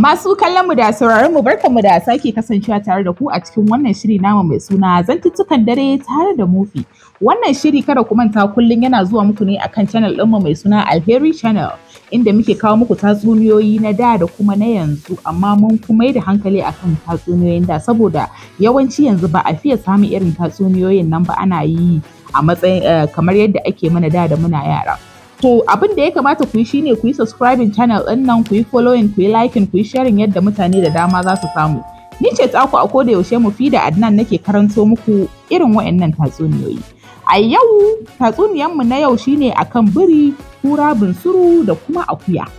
Masu kallon mu da sauraron mu barkanmu da sake kasancewa tare da ku a cikin wannan shiri namu mai suna zantuttukan dare tare da Mufi. Wannan shiri kada ku manta kullum yana zuwa muku ne akan channel ɗinmu mai suna Alheri Channel inda muke kawo muku tatsuniyoyi na da kuma na yanzu amma mun fi mai da hankali akan tatsuniyoyin da saboda yawanci yanzu ba a fiye samun irin tatsuniyoyin nan ba ana yi a matsayin kamar yadda ake mana da muna yara. To abin da ya kamata ku yi shine ku yi subscribing channel ɗin nan, ku yi following, ku yi liking, ku yi sharing yadda mutane da dama za su samu. Ni ce taku a koda yaushe Mufida Adnan nake karanto muku irin waɗannan tatsuniyoyi. A yau tatsuniyanmu na yau shine akan biri, kura, bunsuru da kuma akuya.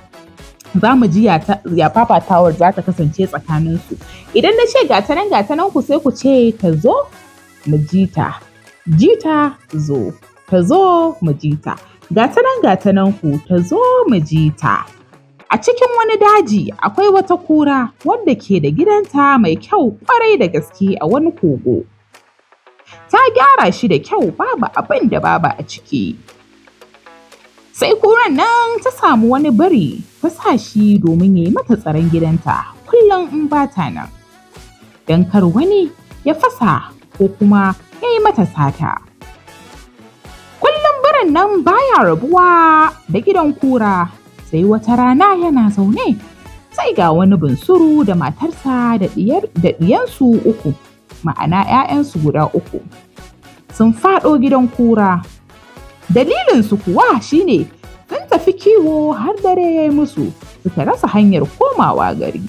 Za mu ji ya fafatawar za ta kasance tsakaninsu. Idan na ce gatanan ku sai ku ce ta zo mu ji ta. Ji ta zo, ta zo mu ji ta. Gatanan ku ta zo mu ji ta. A cikin wani daji akwai wata kura wadda ke da gidanta mai kyau kwarai da gaske a wani kogo. Ta gyara shi da kyau babu abin da babu a ciki. Sai kuran nan ta samu wani biri ta sa shi domin ya yi mata tsaron gidanta kullum in ba ta nan. Don kar wani ya fasa ko kuma ya yi mata sata. Birin nan baya rabuwa da gidan kura, sai wata rana yana zaune sai ga wani bunsuru da matarsa da ɗiyansu uku, ma'ana 'ya'yansu guda uku. Sun faɗo gidan kura. Dalilinsu kuwa shine sun tafi kiwo har dare ya yi musu suka rasa hanyar komawa gari.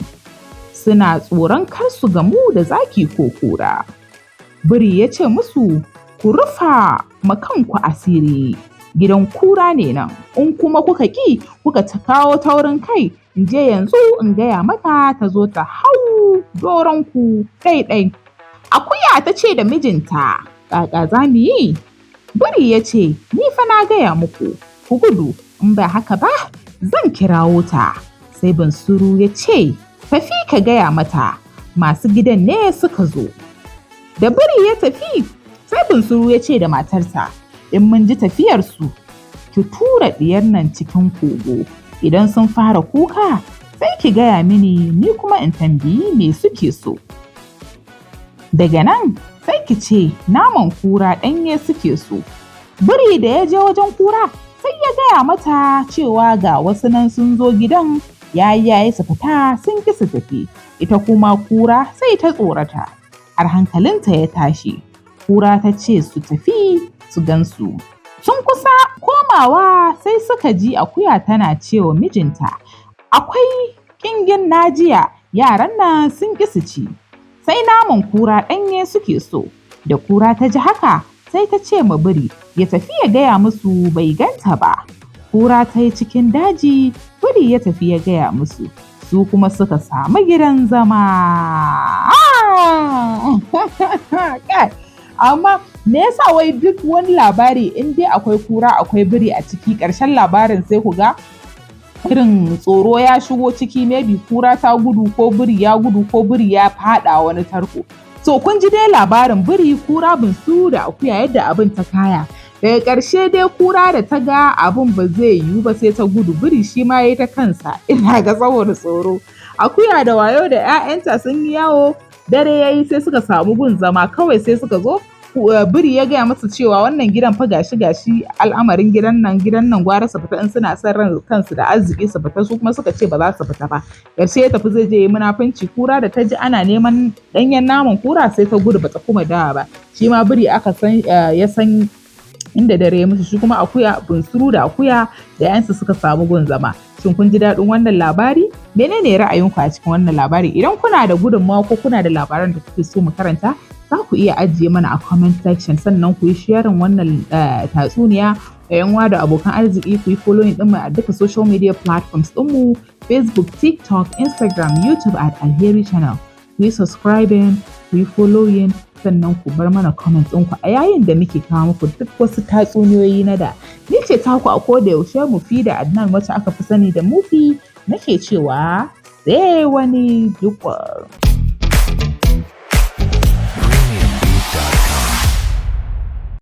Suna tsoron kar su gamu da zaki ko kura. Biri ya ce musu, ku rufa makanku asiri, gidan kura ne nan, in kuma kuka ƙi kuka kawo taurin kai in je yanzu in gaya mata ta zo ta hau doronku ɗaiɗai. Akuya ta ce da mijinta, ƙaƙa za mu yi? Biri ya ce, ni fa na gaya muku, ku gudu, in ba haka ba zan kirawo ta. Sai bunsuru ya ce, tafi ka gaya mata, masu gidan ne suka zo. Da biri ya tafi, sai bunsuru ya ce da matarsa, in mun ji tafiyarsu, ki tura ɗiyar nan cikin kogo. Idan sun fara kuka, sai ki gaya mini ni kuma in tambayi me suke so. Daga nan, sai ki ce naman kura ɗanye suke so. Biri da ya je wajen kura, sai ya gaya mata cewa ga wasu nan sun zo gidan yayi su fita sun ki su tafi. Ita kuma kura sai ta tsorata. Har hankalinta ya tashi, kura ta ce su tafi su gansu. Sun kusa komawa sai suka ji akuya tana cewa mijinta, akwai ƙingin najiya yaran nan sun ƙi su ci, sai naman kura ɗanye suke so. Da kura ta ji haka sai ta ce ma biri ya tafi ya gaya musu bai ganta ba. Kura ta yi cikin daji, biri ya tafi ya gaya musu. Su kuma suka samu gidan zama. Amma me yasa wai duk wani labari in dai akwai kura akwai biri a ciki ƙarshen labarin sai ku ga irin tsoro ya shigo ciki, maybe kura ta gudu ko biri ya gudu ko biri ya faɗa wani tarko. So kun ji dai labarin biri, kura, bunsuru da akuya yadda abin ta kaya. Daga ƙarshe dai kura da ta ga abin ba zai yiwu ba sai ta gudu, biri shi ma ya yi ta kansa ina ga saboda tsoro. Akuya da wayo da 'ya'yanta sun yi yawo, dare ya yi sai suka samu gun zama kawai sai suka zo. Biri ya gaya masa cewa wannan gidan fa gashi al'amarin gidan nan gwara su fita in suna son ran kansu da arziki su fita, su kuma suka ce ba za su fita ba. Ƙarshe ya tafi zai je yi munafunci. Kura da ta ji ana neman ɗanyen naman kura sai ta gudu bata kuma dawa ba. Shi ma biri ya san inda dare ya musu, shi kuma akuya, bunsuru da akuya da 'yansu suka samu gun zama. Shin kun ji daɗin wannan labari? Menene ra'ayinku a cikin wannan labari? Idan kuna da gudunmawa ko kuna da labaran da kuke so mu karanta, za ku iya ajiye mana a comment section, sannan ku yi sharing wannan tatsuniya da 'yan uwa da abokan arziki, ku yi following ɗinmu a duka social media platforms ɗinmu, Facebook, TikTok, Instagram, YouTube at Alheri Channel. Ku yi subscribing, ku yi following, sannan ku bar mana comment ɗinku a yayin da muke kawo muku duk wasu tatsuniyoyi na da. Ni ce taku a koda yaushe Mufida Adnan wacce aka fi sani da Mufi, nake cewa sai wani jikon.